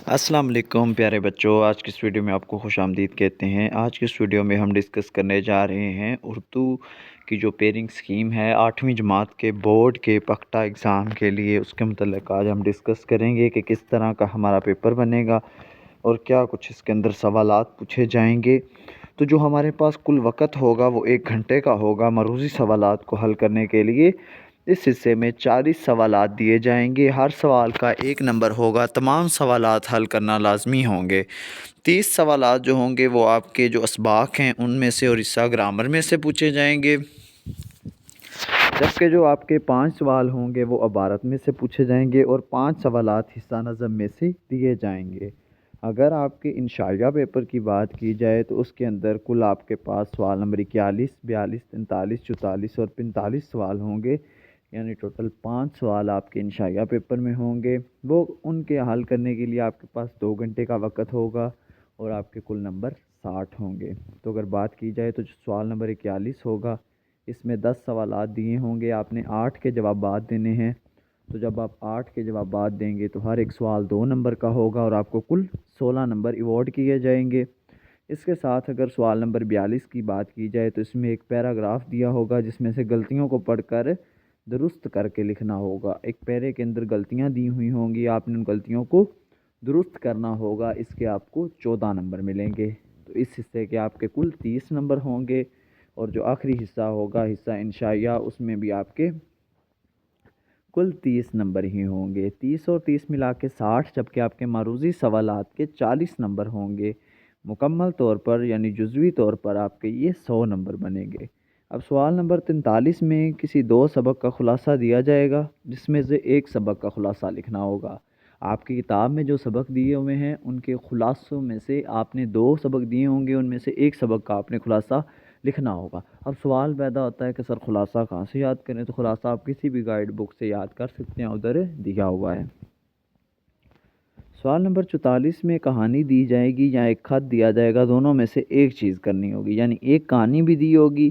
السلام علیکم پیارے بچوں، آج کی اس ویڈیو میں آپ کو خوش آمدید کہتے ہیں۔ آج کی اس ویڈیو میں ہم ڈسکس کرنے جا رہے ہیں اردو کی جو پیئرنگ سکیم ہے 8ویں جماعت کے بورڈ کے پختہ اگزام کے لیے، اس کے متعلق آج ہم ڈسکس کریں گے کہ کس طرح کا ہمارا پیپر بنے گا اور کیا کچھ اس کے اندر سوالات پوچھے جائیں گے۔ تو جو ہمارے پاس کل وقت ہوگا وہ 1 گھنٹے کا ہوگا مروزی سوالات کو حل کرنے کے لیے۔ اس حصے میں 40 سوالات دیے جائیں گے، ہر سوال کا 1 نمبر ہوگا، تمام سوالات حل کرنا لازمی ہوں گے۔ 30 سوالات جو ہوں گے وہ آپ کے جو اسباق ہیں ان میں سے اور حصہ گرامر میں سے پوچھے جائیں گے، جبکہ جو آپ کے 5 سوال ہوں گے وہ عبارت میں سے پوچھے جائیں گے اور 5 سوالات حصہ نظم میں سے دیے جائیں گے۔ اگر آپ کے انشائیہ پیپر کی بات کی جائے تو اس کے اندر کل آپ کے پاس سوال نمبر 41، 42، 43، 44 اور 45 سوال ہوں گے، یعنی ٹوٹل 5 سوال آپ کے انشائیہ پیپر میں ہوں گے۔ وہ ان کے حل کرنے کے لیے آپ کے پاس 2 گھنٹے کا وقت ہوگا اور آپ کے کل نمبر 60 ہوں گے۔ تو اگر بات کی جائے تو جو سوال نمبر 41 ہوگا اس میں 10 سوالات دیے ہوں گے، آپ نے 8 کے جوابات دینے ہیں۔ تو جب آپ 8 کے جوابات دیں گے تو ہر ایک سوال 2 نمبر کا ہوگا اور آپ کو کل 16 نمبر ایوارڈ کیے جائیں گے۔ اس کے ساتھ اگر سوال نمبر 42 کی بات کی جائے تو اس میں ایک پیراگراف دیا ہوگا جس میں سے غلطیوں کو پڑھ کر درست کر کے لکھنا ہوگا۔ ایک پیرے کے اندر غلطیاں دی ہوئی ہوں گی، آپ نے ان غلطیوں کو درست کرنا ہوگا، اس کے آپ کو 14 نمبر ملیں گے۔ تو اس حصے کے آپ کے کل 30 نمبر ہوں گے اور جو آخری حصہ ہوگا حصہ انشائیہ، اس میں بھی آپ کے کل 30 نمبر ہی ہوں گے۔ 30 اور 30 ملا کے 60، جبکہ آپ کے معروضی سوالات کے 40 نمبر ہوں گے۔ مکمل طور پر یعنی جزوی طور پر آپ کے یہ 100 نمبر بنیں گے۔ اب سوال نمبر 43 میں کسی 2 سبق کا خلاصہ دیا جائے گا جس میں سے ایک سبق کا خلاصہ لکھنا ہوگا۔ آپ کی کتاب میں جو سبق دیے ہوئے ہیں ان کے خلاصوں میں سے آپ نے 2 سبق دیے ہوں گے، ان میں سے ایک سبق کا آپ نے خلاصہ لکھنا ہوگا۔ اب سوال پیدا ہوتا ہے کہ سر خلاصہ کہاں سے یاد کریں؟ تو خلاصہ آپ کسی بھی گائیڈ بک سے یاد کر سکتے ہیں، ادھر دیا ہوا ہے۔ سوال نمبر 44 میں کہانی دی جائے گی یا ایک خط دیا جائے گا، دونوں میں سے ایک چیز کرنی ہوگی، یعنی ایک کہانی بھی دی ہوگی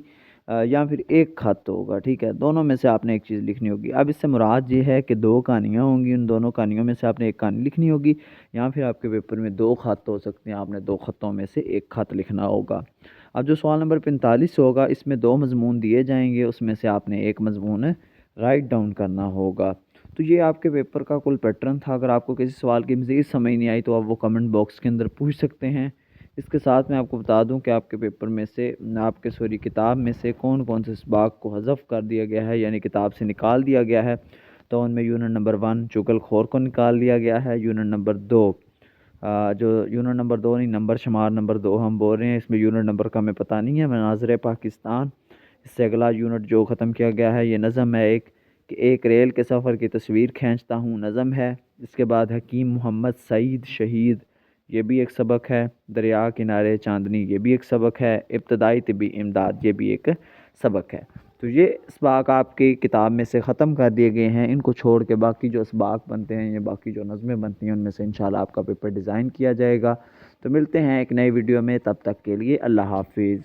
یا پھر ایک خط ہوگا، ٹھیک ہے، دونوں میں سے آپ نے ایک چیز لکھنی ہوگی۔ اب اس سے مراد یہ ہے کہ 2 کہانیاں ہوں گی، ان دونوں کہانیوں میں سے آپ نے ایک کہانی لکھنی ہوگی، یا پھر آپ کے پیپر میں 2 خط ہو سکتے ہیں، آپ نے 2 خطوں میں سے ایک خط لکھنا ہوگا۔ اب جو سوال نمبر 45 ہوگا اس میں 2 مضمون دیے جائیں گے، اس میں سے آپ نے ایک مضمون رائٹ ڈاؤن کرنا ہوگا۔ تو یہ آپ کے پیپر کا کل پیٹرن تھا۔ اگر آپ کو کسی سوال کی مزید سمجھ نہیں آئی تو آپ وہ کمنٹ باکس کے اندر پوچھ سکتے ہیں۔ اس کے ساتھ میں آپ کو بتا دوں کہ آپ کے پیپر میں سے کتاب میں سے کون کون سے اسباق کو حذف کر دیا گیا ہے، یعنی کتاب سے نکال دیا گیا ہے۔ تو ان میں یونٹ نمبر 1 چغل خور کو نکال دیا گیا ہے، یونٹ نمبر 2 جو یونٹ نمبر 2 نہیں، نمبر شمار نمبر 2 ہم بول رہے ہیں، اس میں یونٹ نمبر کا ہمیں پتہ نہیں ہے، مناظر پاکستان۔ اس سے اگلا یونٹ جو ختم کیا گیا ہے یہ نظم ہے کہ ایک ریل کے سفر کی تصویر کھینچتا ہوں، نظم ہے۔ اس کے بعد حکیم محمد سعید شہید، یہ بھی ایک سبق ہے۔ دریا کنارے چاندنی، یہ بھی ایک سبق ہے۔ ابتدائی طبی امداد، یہ بھی ایک سبق ہے۔ تو یہ اسباق آپ کی کتاب میں سے ختم کر دیے گئے ہیں، ان کو چھوڑ کے باقی جو اسباق بنتے ہیں یا باقی جو نظمیں بنتی ہیں ان میں سے انشاءاللہ آپ کا پیپر ڈیزائن کیا جائے گا۔ تو ملتے ہیں ایک نئی ویڈیو میں، تب تک کے لیے اللہ حافظ۔